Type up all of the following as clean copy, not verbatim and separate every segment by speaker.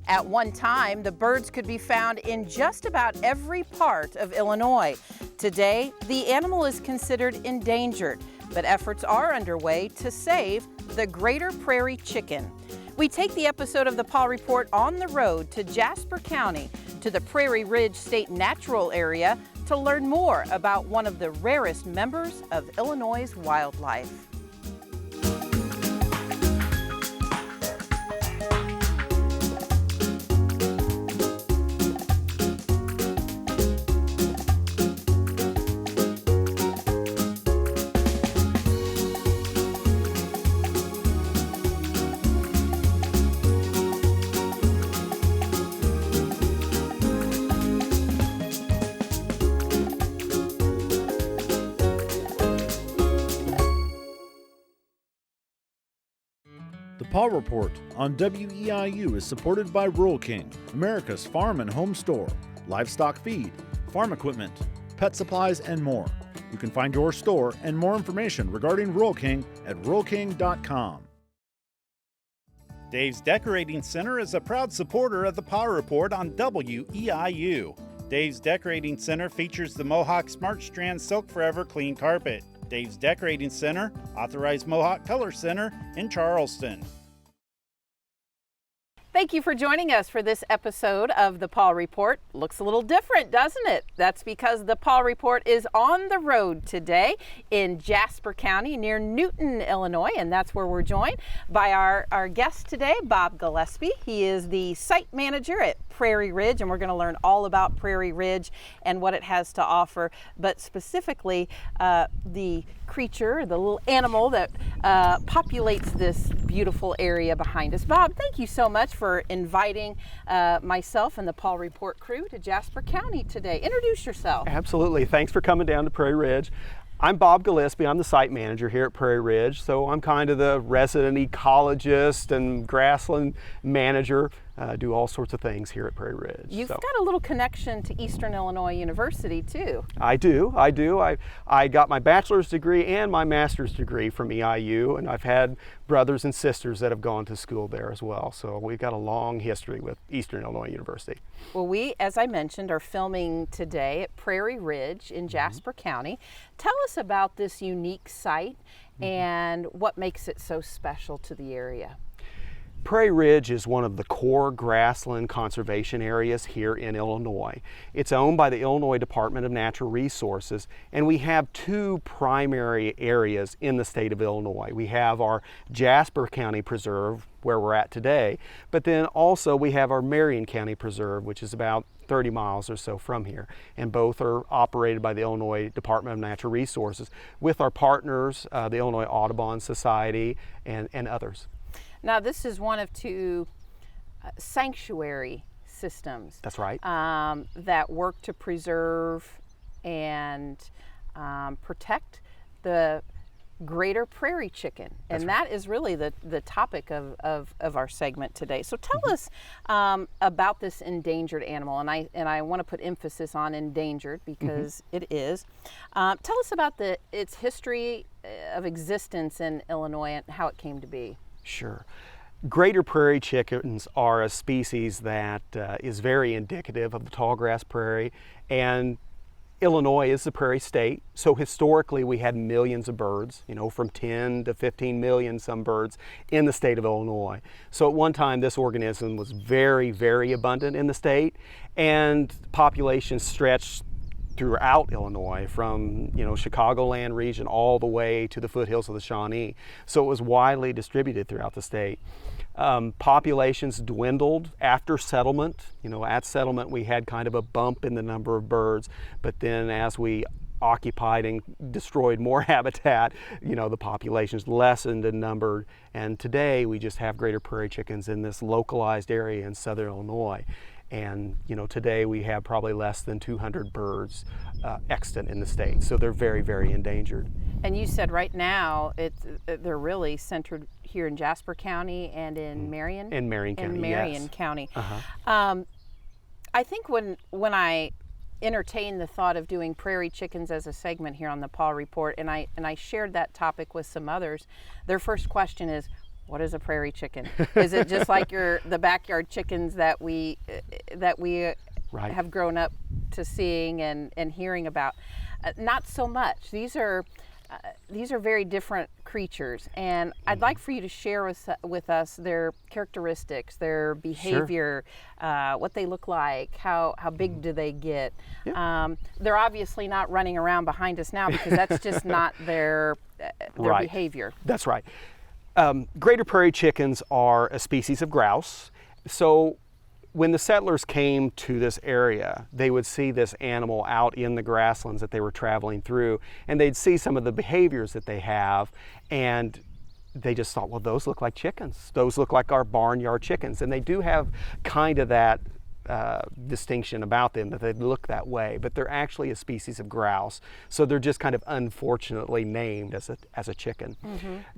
Speaker 1: At one time, the birds could be found in just about every part of Illinois. Today, the animal is considered endangered, but efforts are underway to save the greater prairie chicken. We take the episode of the Paul Report on the road to Jasper County, to the Prairie Ridge State Natural Area, to learn more about one of the rarest members of Illinois' wildlife.
Speaker 2: The Paul Report on WEIU is supported by Rural King, America's farm and home store, livestock feed, farm equipment, pet supplies, and more. You can find your store and more information regarding Rural King at ruralking.com.
Speaker 3: Dave's Decorating Center is a proud supporter of the Paul Report on WEIU. Dave's Decorating Center features the Mohawk Smart Strand Silk Forever Clean Carpet. Dave's Decorating Center, authorized Mohawk Color Center in Charleston.
Speaker 1: Thank you for joining us for this episode of the Paul Report. Looks a little different, doesn't it? That's because the Paul Report is on the road today in Jasper County near Newton, Illinois, and that's where we're joined by our guest today, Bob Gillespie. He is the site manager at Prairie Ridge, and we're going to learn all about Prairie Ridge and what it has to offer, but specifically the creature, the little animal that populates this beautiful area behind us. Bob, thank you so much for inviting myself and the Paul Report crew to Jasper County today. Introduce yourself.
Speaker 4: Absolutely. Thanks for coming down to Prairie Ridge. I'm Bob Gillespie. I'm the site manager here at Prairie Ridge, so I'm kind of the resident ecologist and grassland manager. Do all sorts of things here at Prairie Ridge.
Speaker 1: You've got a little connection to Eastern Illinois University too.
Speaker 4: I do. I got my bachelor's degree and my master's degree from EIU, and I've had brothers and sisters that have gone to school there as well. So we've got a long history with Eastern Illinois University.
Speaker 1: Well, we, as I mentioned, are filming today at Prairie Ridge in Jasper County. Tell us about this unique site and what makes it so special to the area.
Speaker 4: Prairie Ridge is one of the core grassland conservation areas here in Illinois. It's owned by the Illinois Department of Natural Resources, and we have two primary areas in the state of Illinois. We have our Jasper County Preserve, where we're at today, but then also we have our Marion County Preserve, which is about 30 miles or so from here, and both are operated by the Illinois Department of Natural Resources with our partners, the Illinois Audubon Society and others.
Speaker 1: Now, this is one of two sanctuary systems.
Speaker 4: That's right.
Speaker 1: That work to preserve and protect the greater prairie chicken. And
Speaker 4: That's
Speaker 1: that is really the topic of our segment today. So tell us about this endangered animal. And I want to put emphasis on endangered because it is. Tell us about its history of existence in Illinois and how it came to be.
Speaker 4: Sure. Greater prairie chickens are a species that is very indicative of the tallgrass prairie, and Illinois is the prairie state, so historically we had millions of birds, from 10 to 15 million some birds in the state of Illinois. So at one time this organism was very, very abundant in the state, and populations stretched throughout Illinois from Chicagoland region all the way to the foothills of the Shawnee. So it was widely distributed throughout the state. Populations dwindled after settlement. At settlement we had kind of a bump in the number of birds, but then as we occupied and destroyed more habitat, the populations lessened in number, and today we just have greater prairie chickens in this localized area in southern Illinois. And today we have probably less than 200 birds extant in the state, so they're very, very endangered.
Speaker 1: And you said right now they're really centered here in Jasper County and in Marion?
Speaker 4: In Marion County,
Speaker 1: in Marion
Speaker 4: yes.
Speaker 1: County. I think when I entertained the thought of doing prairie chickens as a segment here on the Paul Report, and I shared that topic with some others, their first question is, What is a prairie chicken? Is it just like the backyard chickens that we
Speaker 4: Right.
Speaker 1: have grown up to seeing and hearing about? Not so much. These are very different creatures, and I'd like for you to share with us their characteristics, their behavior, what they look like, how big do they get.
Speaker 4: Yeah.
Speaker 1: They're obviously not running around behind us now because that's just not their
Speaker 4: Right.
Speaker 1: behavior.
Speaker 4: That's right. Greater prairie chickens are a species of grouse. So when the settlers came to this area, they would see this animal out in the grasslands that they were traveling through, and they'd see some of the behaviors that they have, and they just thought, well, those look like chickens. Those look like our barnyard chickens. And they do have kind of that distinction about them, that they look that way, but they're actually a species of grouse. So they're just kind of unfortunately named as a chicken.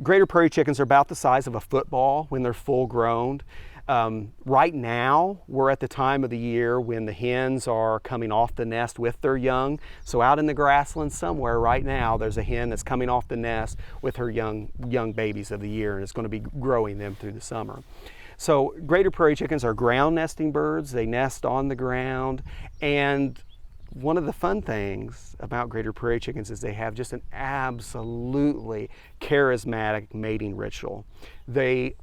Speaker 4: Greater prairie chickens are about the size of a football when they're full grown. Right now, we're at the time of the year when the hens are coming off the nest with their young. So out in the grasslands somewhere right now, there's a hen that's coming off the nest with her young babies of the year, and it's going to be growing them through the summer. So greater prairie chickens are ground nesting birds. They nest on the ground, and one of the fun things about greater prairie chickens is they have just an absolutely charismatic mating ritual. They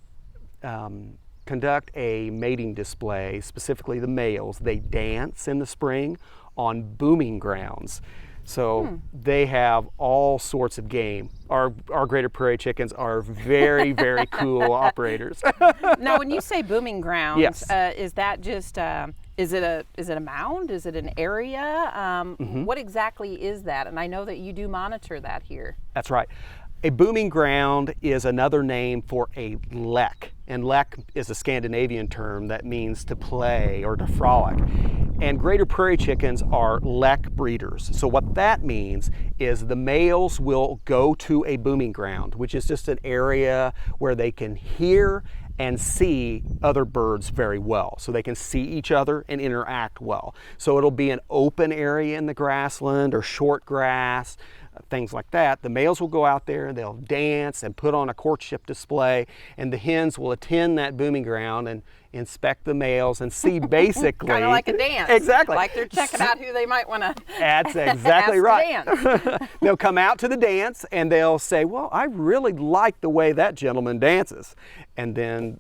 Speaker 4: conduct a mating display, specifically the males. They dance in the spring on booming grounds. So they have all sorts of game. Our greater prairie chickens are very, very cool operators.
Speaker 1: Now, when you say booming grounds,
Speaker 4: Yes.
Speaker 1: Is that just is it a mound? Is it an area? What exactly is that? And I know that you do monitor that here.
Speaker 4: That's right. A booming ground is another name for a lek, and lek is a Scandinavian term that means to play or to frolic. And greater prairie chickens are lek breeders. So what that means is the males will go to a booming ground, which is just an area where they can hear and see other birds very well. So they can see each other and interact well. So it'll be an open area in the grassland or short grass, things like that. The males will go out there and they'll dance and put on a courtship display, and the hens will attend that booming ground and inspect the males and see basically
Speaker 1: Kind of like a dance.
Speaker 4: Exactly.
Speaker 1: Like they're checking out who they might want to
Speaker 4: That's exactly right.
Speaker 1: dance.
Speaker 4: They'll come out to the dance and they'll say, well, I really like the way that gentleman dances. And then,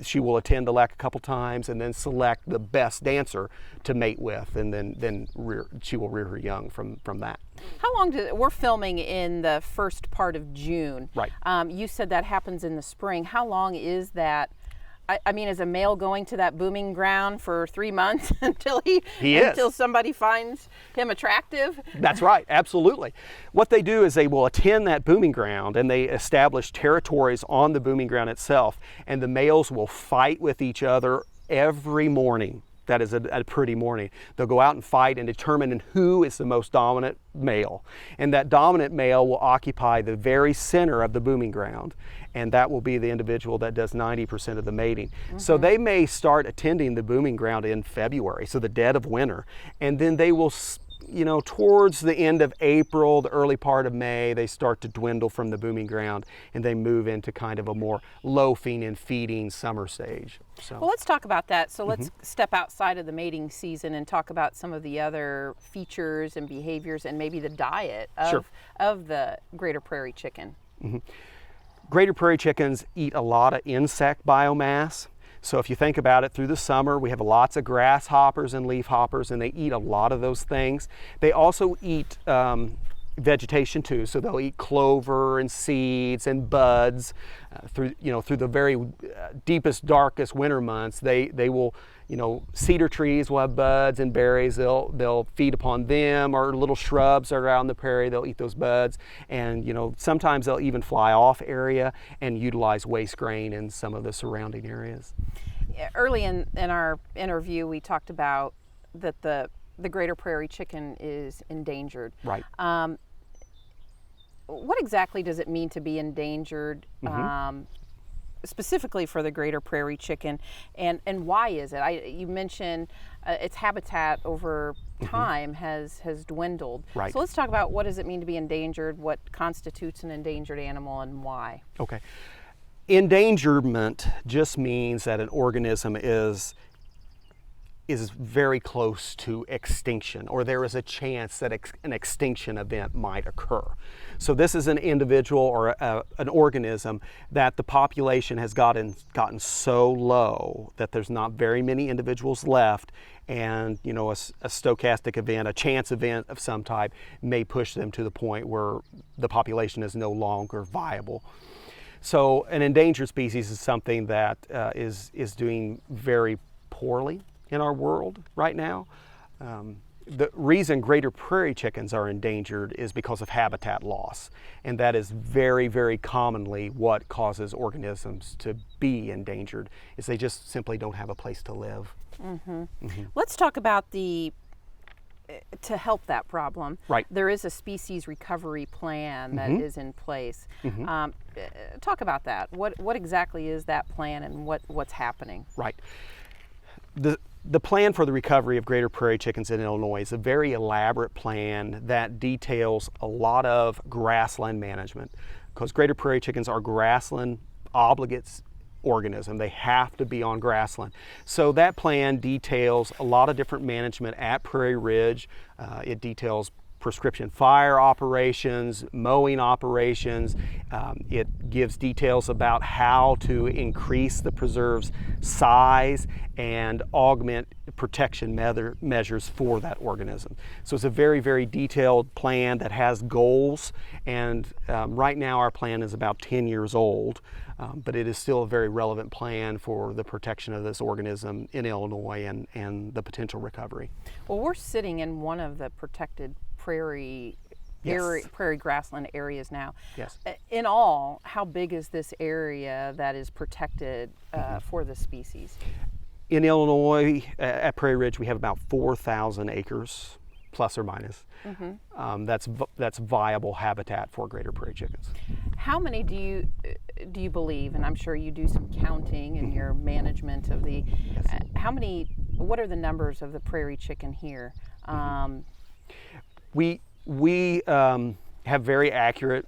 Speaker 4: she will attend the lek a couple times and then select the best dancer to mate with, and then she will rear her young from that.
Speaker 1: How long we're filming in the first part of June.
Speaker 4: Right.
Speaker 1: You said that happens in the spring. How long is that? I mean, is a male going to that booming ground for 3 months until until somebody finds him attractive?
Speaker 4: That's right, absolutely. What they do is they will attend that booming ground and they establish territories on the booming ground itself, and the males will fight with each other every morning. That is a pretty morning. They'll go out and fight and determine who is the most dominant male. And that dominant male will occupy the very center of the booming ground. And that will be the individual that does 90% of the mating. So they may start attending the booming ground in February, so the dead of winter. And then they will, towards the end of April, the early part of May, they start to dwindle from the booming ground and they move into kind of a more loafing and feeding summer stage. So.
Speaker 1: Well, let's talk about that. So let's step outside of the mating season and talk about some of the other features and behaviors and maybe the diet of the greater prairie chicken.
Speaker 4: Greater prairie chickens eat a lot of insect biomass. So if you think about it, through the summer, we have lots of grasshoppers and leafhoppers, and they eat a lot of those things. They also eat vegetation too, so they'll eat clover and seeds and buds through the very deepest, darkest winter months. They will, cedar trees will have buds and berries. They'll feed upon them, or little shrubs that are out on the prairie. They'll eat those buds, and sometimes they'll even fly off area and utilize waste grain in some of the surrounding areas.
Speaker 1: Early in our interview, we talked about that the greater prairie chicken is endangered.
Speaker 4: Right.
Speaker 1: What exactly does it mean to be endangered, specifically for the greater prairie chicken, and why is it? You mentioned its habitat over time has dwindled.
Speaker 4: Right.
Speaker 1: So let's talk about what does it mean to be endangered, what constitutes an endangered animal, and why.
Speaker 4: Okay. Endangerment just means that an organism is very close to extinction, or there is a chance that an extinction event might occur. So this is an individual or an organism that the population has gotten so low that there's not very many individuals left, and a stochastic event, a chance event of some type, may push them to the point where the population is no longer viable. So an endangered species is something that is doing very poorly in our world right now. The reason greater prairie chickens are endangered is because of habitat loss, and that is very, very commonly what causes organisms to be endangered, is they just simply don't have a place to live.
Speaker 1: Let's talk about to help that problem.
Speaker 4: Right.
Speaker 1: There is a species recovery plan that is in place. Talk about that. What exactly is that plan, and what's happening?
Speaker 4: Right. The plan for the recovery of greater prairie chickens in Illinois is a very elaborate plan that details a lot of grassland management, because greater prairie chickens are grassland obligate organism. They have to be on grassland. So that plan details a lot of different management at Prairie Ridge. It details prescription fire operations, mowing operations. It gives details about how to increase the preserve's size and augment protection measures for that organism. So it's a very, very detailed plan that has goals, and right now our plan is about 10 years old, but it is still a very relevant plan for the protection of this organism in Illinois and the potential recovery.
Speaker 1: Well, we're sitting in one of the protected prairie grassland areas now.
Speaker 4: Yes.
Speaker 1: In all, how big is this area that is protected for the species?
Speaker 4: In Illinois, at Prairie Ridge, we have about 4,000 acres, plus or minus. That's viable habitat for greater prairie chickens.
Speaker 1: How many do you believe, and I'm sure you do some counting in your management of the, what are the numbers of the prairie chicken here?
Speaker 4: We have very accurate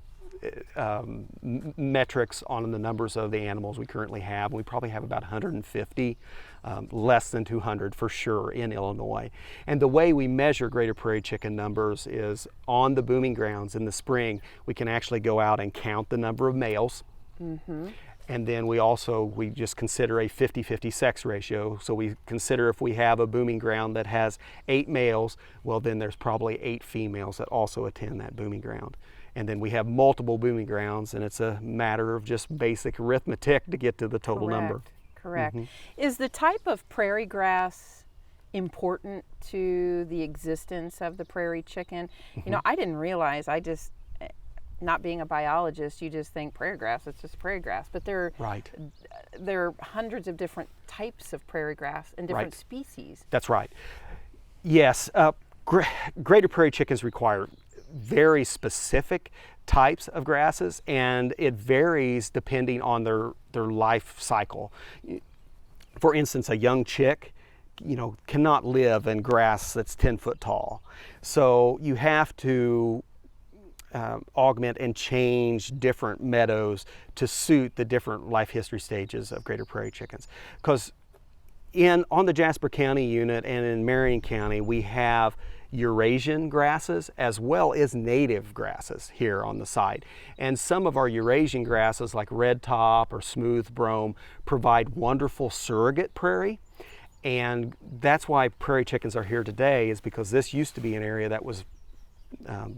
Speaker 4: metrics on the numbers of the animals we currently have. We probably have about 150, less than 200 for sure in Illinois. And the way we measure greater prairie chicken numbers is on the booming grounds in the spring. We can actually go out and count the number of males. And then we just consider a 50-50 sex ratio. So we consider if we have a booming ground that has 8 males, well then there's probably 8 females that also attend that booming ground. And then we have multiple booming grounds, and it's a matter of just basic arithmetic to get to the total number.
Speaker 1: Correct. Is the type of prairie grass important to the existence of the prairie chicken? You know, I didn't realize, not being a biologist, you just think prairie grass, it's just prairie grass. But there are hundreds of different types of prairie grass and different species.
Speaker 4: That's right. Yes, greater prairie chickens require very specific types of grasses, and it varies depending on their life cycle. For instance, a young chick, cannot live in grass that's 10 foot tall. So you have to augment and change different meadows to suit the different life history stages of greater prairie chickens. Because on the Jasper County unit and in Marion County, we have Eurasian grasses as well as native grasses here on the site. And some of our Eurasian grasses like red top or smooth brome provide wonderful surrogate prairie. And that's why prairie chickens are here today, is because this used to be an area that was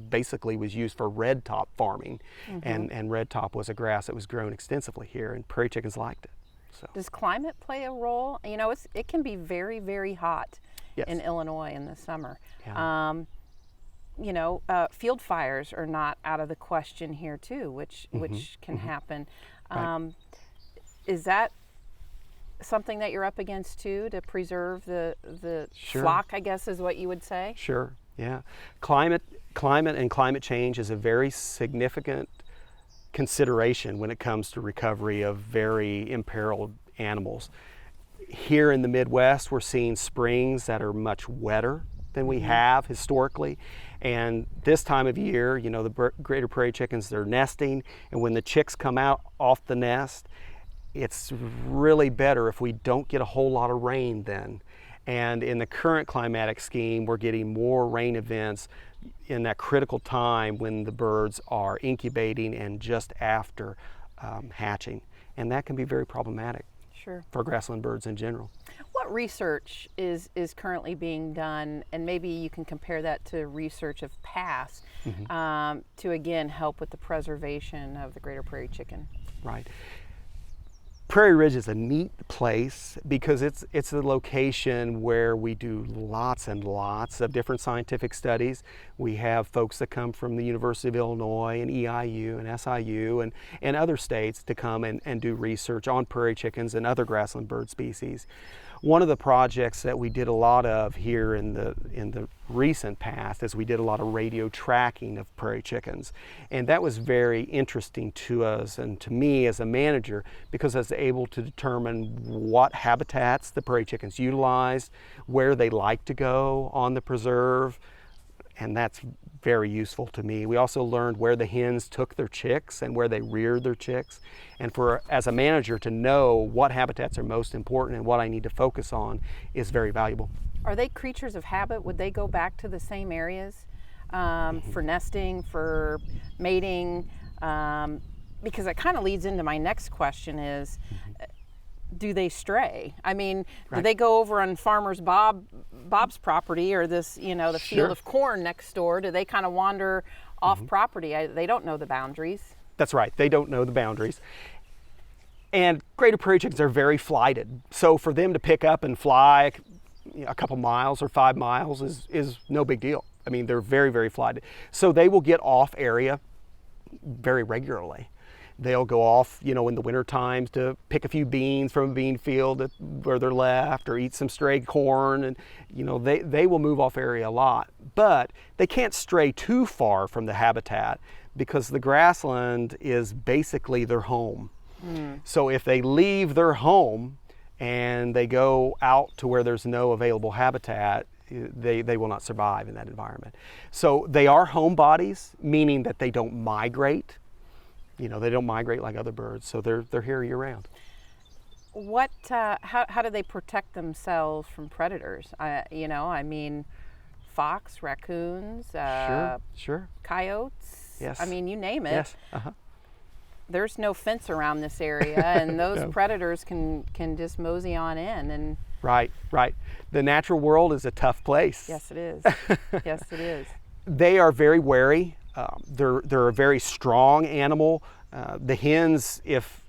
Speaker 4: basically was used for red top farming, and red top was a grass that was grown extensively here, and prairie chickens liked it. So.
Speaker 1: Does climate play a role? It can be very, very hot in Illinois in the summer.
Speaker 4: Yeah.
Speaker 1: Field fires are not out of the question here too, which can happen.
Speaker 4: Right.
Speaker 1: Is that something that you're up against too, to preserve the
Speaker 4: Sure.
Speaker 1: flock, I guess is what you would say?
Speaker 4: Sure. Yeah. Climate and climate change is a very significant consideration when it comes to recovery of very imperiled animals. Here in the Midwest, we're seeing springs that are much wetter than we have historically. And this time of year, you know, the greater prairie chickens, they're nesting, and when the chicks come out off the nest, it's really better if we don't get a whole lot of rain then. And in the current climatic scheme, we're getting more rain events in that critical time when the birds are incubating and just after hatching. And that can be very problematic.
Speaker 1: Sure.
Speaker 4: For grassland birds in general.
Speaker 1: What research is currently being done, and maybe you can compare that to research of past, to again help with the preservation of the greater prairie chicken?
Speaker 4: Right. Prairie Ridge is a neat place because it's a location where we do lots and lots of different scientific studies. We have folks that come from the University of Illinois and EIU and SIU and other states to come and do research on prairie chickens and other grassland bird species. One of the projects that we did a lot of here in the recent past is we did a lot of radio tracking of prairie chickens, and that was very interesting to us and to me as a manager because I was able to determine what habitats the prairie chickens utilized, where they like to go on the preserve, and that's very useful to me. We also learned where the hens took their chicks and where they reared their chicks. And as a manager to know what habitats are most important and what I need to focus on is very valuable.
Speaker 1: Are they creatures of habit? Would they go back to the same areas for nesting, for mating? Because that kind of leads into my next question is, do they stray? I mean, do they go over on Farmer's Bob's property or this, you know, the field of corn next door? Do they kind of wander off property? They don't know the boundaries.
Speaker 4: That's right. They don't know the boundaries. And greater prairie chickens are very flighted. So for them to pick up and fly a couple miles or 5 miles is no big deal. I mean, they're very, very flighted. So they will get off area very regularly. They'll go off, you know, in the winter times to pick a few beans from a bean field where they're left or eat some stray corn. And, you know, they will move off area a lot. But they can't stray too far from the habitat because the grassland is basically their home. So if they leave their home and they go out to where there's no available habitat, they will not survive in that environment. So they are homebodies, meaning that they don't migrate. You know, they don't migrate like other birds, so they're here year round.
Speaker 1: What? How do they protect themselves from predators? You know, I mean, fox, raccoons,
Speaker 4: sure,
Speaker 1: coyotes.
Speaker 4: Yes.
Speaker 1: I mean, you name it.
Speaker 4: Yes.
Speaker 1: There's no fence around this area, and those predators can just mosey on in. And
Speaker 4: right. The natural world is a tough place.
Speaker 1: Yes, it is. Yes, it is.
Speaker 4: They are very wary. They're a very strong animal. The hens, if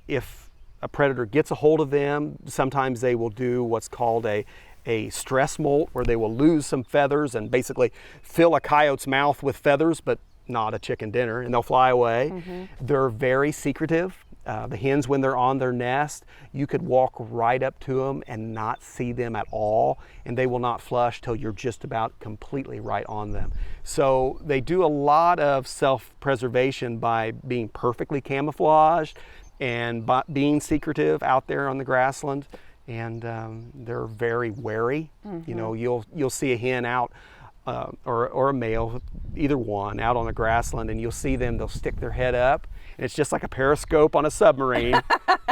Speaker 4: a predator gets a hold of them, sometimes they will do what's called a stress molt, where they will lose some feathers and basically fill a coyote's mouth with feathers, but not a chicken dinner, and they'll fly away. They're very secretive. The hens, when they're on their nest, you could walk right up to them and not see them at all, and they will not flush till you're just about completely right on them. So they do a lot of self-preservation by being perfectly camouflaged and by being secretive out there on the grassland, and they're very wary. You know, you'll see a hen out or a male, either one, out on the grassland, and you'll see them, they'll stick their head up, and it's just like a periscope on a submarine.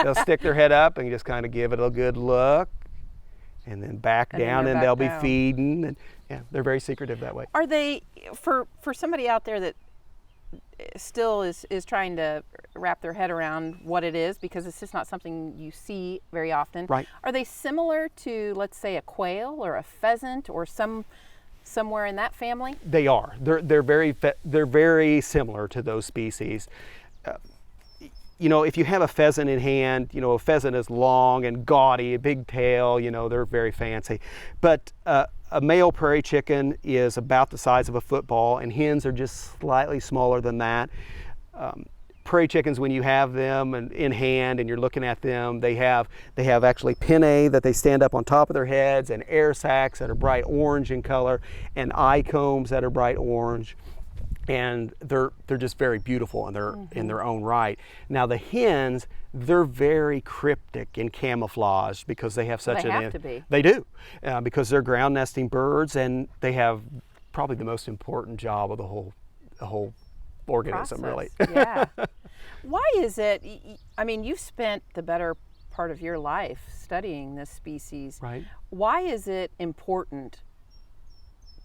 Speaker 4: They'll stick their head up and just kind of give it a good look, and then back down, and they'll be feeding, and yeah, they're very secretive that way.
Speaker 1: Are they, for somebody out there that still is trying to wrap their head around what it is, because it's just not something you see very often,
Speaker 4: Right.
Speaker 1: Are they similar to, let's say, a quail or a pheasant or somewhere in that family?
Speaker 4: They are. They're very similar to those species. You know, if you have a pheasant in hand, you know, a pheasant is long and gaudy, a big tail, you know, they're very fancy. But a male prairie chicken is about the size of a football, and hens are just slightly smaller than that. Prairie chickens, when you have them in hand and you're looking at them, they have actually pinnae that they stand up on top of their heads, and air sacs that are bright orange in color, and eye combs that are bright orange. and they're just very beautiful in their own right. Now the hens, they're very cryptic and camouflaged because they have such
Speaker 1: They have to be.
Speaker 4: They do, because they're ground nesting birds, and they have probably the most important job of the whole organism, really.
Speaker 1: Yeah. Why is it? I mean, you've spent the better part of your life studying this species.
Speaker 4: Right.
Speaker 1: Why is it important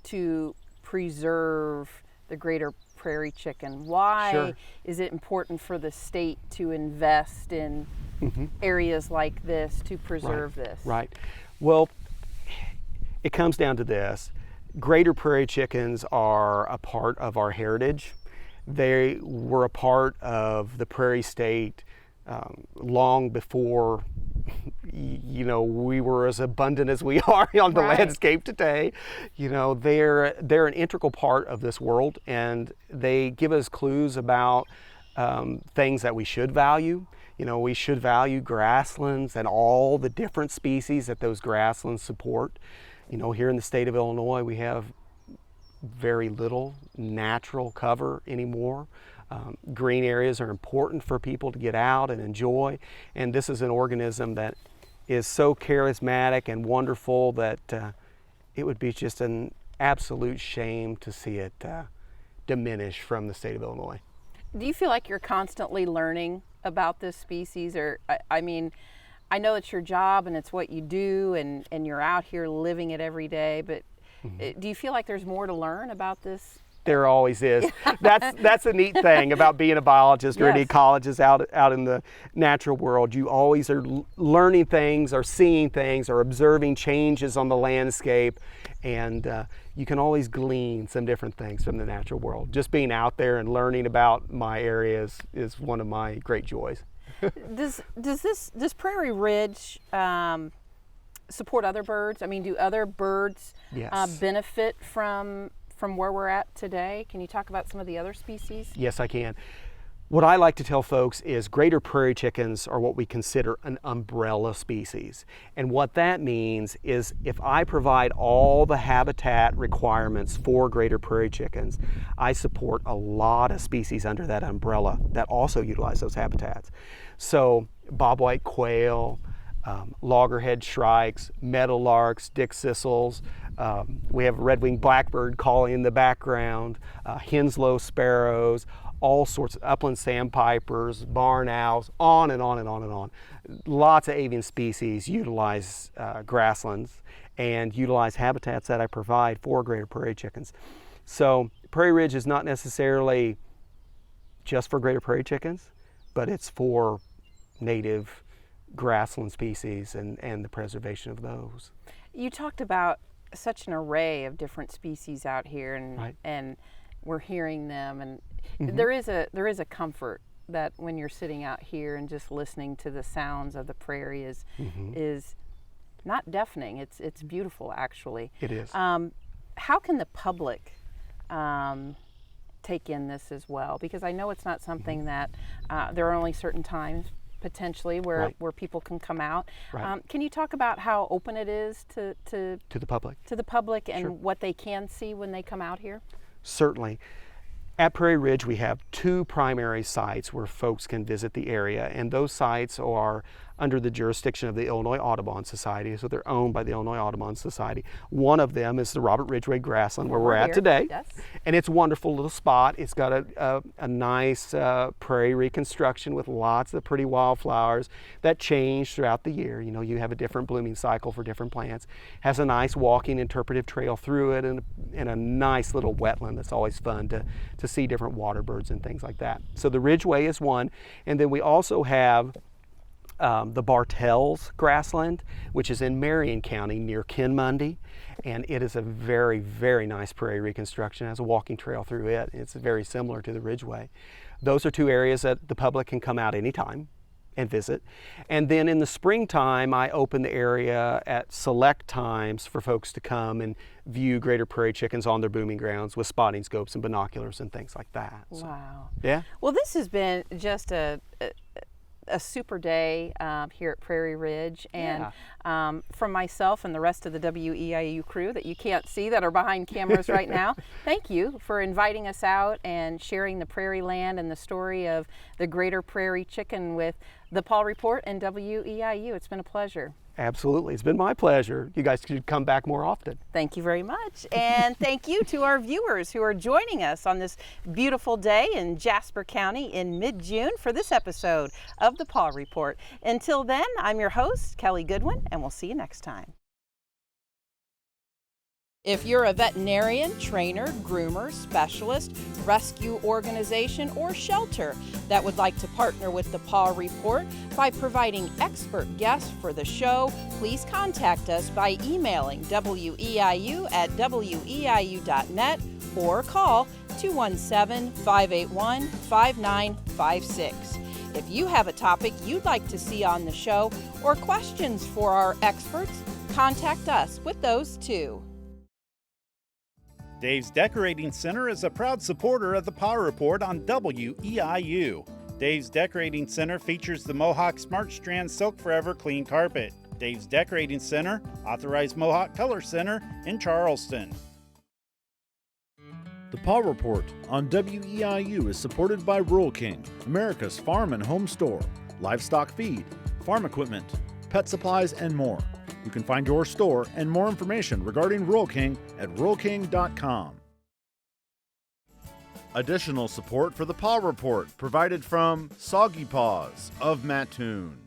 Speaker 1: to preserve the greater prairie chicken? Why
Speaker 4: Sure.
Speaker 1: is it important for the state to invest in areas like this to preserve this?
Speaker 4: Right. Well, it comes down to this. Greater prairie chickens are a part of our heritage. They were a part of the prairie state long before we were as abundant as we are on the
Speaker 1: Right.
Speaker 4: landscape today. They're an integral part of this world, and they give us clues about things that we should value. We should value grasslands and all the different species that those grasslands support. Here in the state of Illinois, we have very little natural cover anymore. Green areas are important for people to get out and enjoy, and this is an organism that is so charismatic and wonderful that it would be just an absolute shame to see it diminish from the state of Illinois.
Speaker 1: Do you feel like you're constantly learning about this species? Or, I mean, I know it's your job and it's what you do, and you're out here living it every day, but do you feel like there's more to learn about this?
Speaker 4: There always is. That's a neat thing about being a biologist or an
Speaker 1: Yes.
Speaker 4: ecologist out in the natural world. You always are learning things or seeing things or observing changes on the landscape, and you can always glean some different things from the natural world. Just being out there and learning about my areas is one of my great joys.
Speaker 1: Does Prairie Ridge support other birds? I mean, do other birds
Speaker 4: Yes.
Speaker 1: benefit from where we're at today? Can you talk about some of the other species?
Speaker 4: Yes, I can. What I like to tell folks is greater prairie chickens are what we consider an umbrella species. And what that means is if I provide all the habitat requirements for greater prairie chickens, I support a lot of species under that umbrella that also utilize those habitats. So bobwhite quail, loggerhead shrikes, meadowlarks, dickcissels. We have red-winged blackbird calling in the background, Henslow sparrows, all sorts of upland sandpipers, barn owls, on and on and on and on. Lots of avian species utilize grasslands and utilize habitats that I provide for greater prairie chickens. So Prairie Ridge is not necessarily just for greater prairie chickens, but it's for native grassland species and the preservation of those.
Speaker 1: You talked about such an array of different species out here,
Speaker 4: Right.
Speaker 1: and we're hearing them, and there is a comfort that when you're sitting out here and just listening to the sounds of the prairie is not deafening. It's beautiful, actually.
Speaker 4: It is.
Speaker 1: How can the public take in this as well? Because I know it's not something that there are only certain times potentially where,
Speaker 4: Right.
Speaker 1: where people can come out.
Speaker 4: Right.
Speaker 1: Can you talk about how open it is to
Speaker 4: To the public.
Speaker 1: the public and
Speaker 4: Sure.
Speaker 1: what they can see when they come out here?
Speaker 4: Certainly. At Prairie Ridge, we have two primary sites where folks can visit the area, and those sites are under the jurisdiction of the Illinois Audubon Society, so they're owned by the Illinois Audubon Society. One of them is the Robert Ridgway Grassland, where we're at
Speaker 1: here.
Speaker 4: today.
Speaker 1: Yes.
Speaker 4: And it's a wonderful little spot. It's got a nice prairie reconstruction with lots of pretty wildflowers that change throughout the year. You have a different blooming cycle for different plants. Has a nice walking interpretive trail through it, and a nice little wetland that's always fun to see different water birds and things like that. So the Ridgway is one, and then we also have the Bartels grassland, which is in Marion County near Kinmundy, and it is a very, very nice prairie reconstruction. It has a walking trail through it. It's very similar to the Ridgway. Those are two areas that the public can come out anytime and visit. And then in the springtime, I open the area at select times for folks to come and view greater prairie chickens on their booming grounds with spotting scopes and binoculars and things like that. So,
Speaker 1: Wow.
Speaker 4: yeah.
Speaker 1: Well, this has been just a super day here at Prairie Ridge, and from myself and the rest of the WEIU crew that you can't see that are behind cameras right now, thank you for inviting us out and sharing the prairie land and the story of the greater prairie chicken with the Paul Report and WEIU. It's been a pleasure.
Speaker 4: Absolutely. It's been my pleasure. You guys should come back more often.
Speaker 1: Thank you very much. And thank you to our viewers who are joining us on this beautiful day in Jasper County in mid-June for this episode of the Paul Report. Until then, I'm your host, Kelly Goodwin, and we'll see you next time. If you're a veterinarian, trainer, groomer, specialist, rescue organization, or shelter that would like to partner with the Paul Report by providing expert guests for the show, please contact us by emailing weiu@weiu.net or call 217-581-5956. If you have a topic you'd like to see on the show or questions for our experts, contact us with those too.
Speaker 3: Dave's Decorating Center is a proud supporter of the Power Report on WEIU. Dave's Decorating Center features the Mohawk Smart Strand Silk Forever Clean Carpet. Dave's Decorating Center, authorized Mohawk Color Center in Charleston.
Speaker 2: The Paul Report on WEIU is supported by Rural King, America's farm and home store, livestock feed, farm equipment, pet supplies, and more. You can find your store and more information regarding Rural King at ruralking.com. Additional support for the Paul Report provided from Soggy Paws of Mattoon.